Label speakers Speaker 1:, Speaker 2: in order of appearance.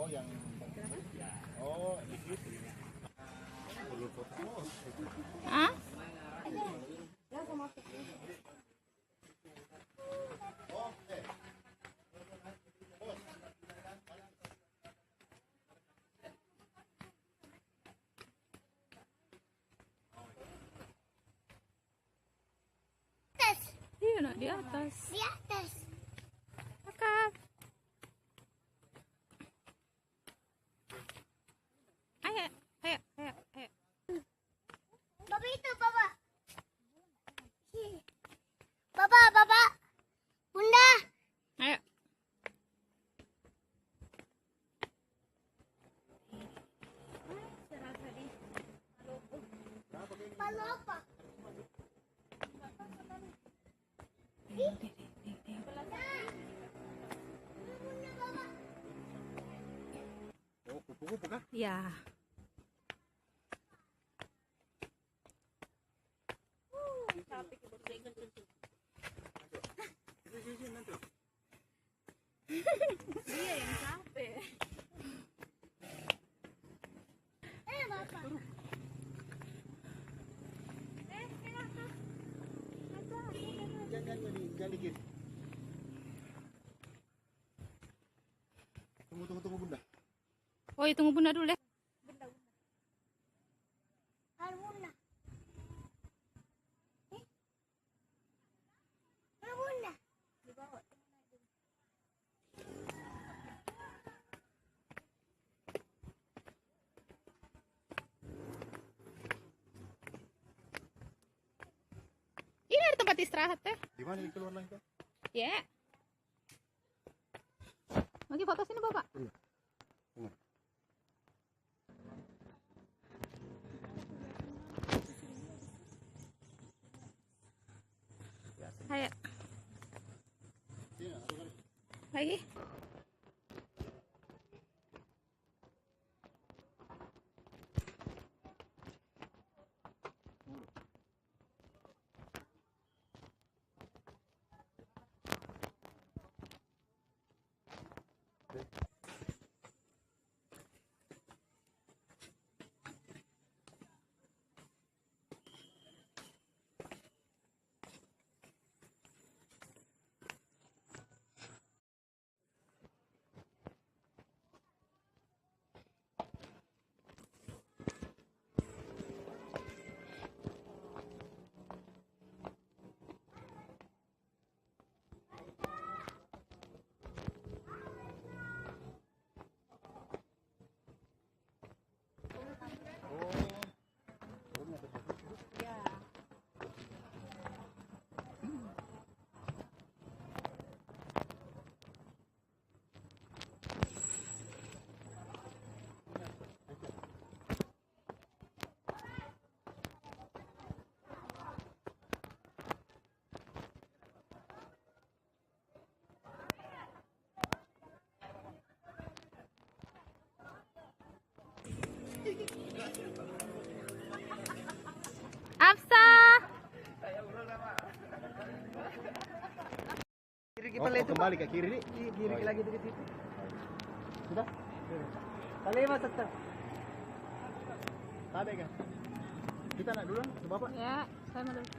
Speaker 1: yang ya. Oh, di situ. Perlu foto.
Speaker 2: Hah? Iya, nak di atas.
Speaker 3: Di atas.
Speaker 2: Kakak. Ayo, ayo, ayo, ayo.
Speaker 3: Baba itu, Baba. Baba, Baba. Bunda.
Speaker 2: Ayo.
Speaker 3: Malu apa?
Speaker 1: Oh, kupu-kupu kah?
Speaker 2: Ya. Dia yang capek.
Speaker 3: Bapak.
Speaker 1: Jangan dikit. Tunggu bunda.
Speaker 2: Oh, tunggu bunda dulu deh.
Speaker 3: Halo, Bunda. Halo, Bunda.
Speaker 2: Ini ada tempat istirahat teh.
Speaker 1: Di mana di keluar lagi kah?
Speaker 2: Ya. Lagi foto sini bapak.
Speaker 1: Iya. Tunggu.
Speaker 2: Ayo. Lagi. Afsa.
Speaker 1: Kiri kita lihat kembali ke kiri nih.
Speaker 4: Kiri lagi dikit situ.
Speaker 1: Sudah?
Speaker 4: Kali mas tetap.
Speaker 1: Tadi kan? Kita nak duluan ke bapak?
Speaker 2: Ya, saya mau dulu.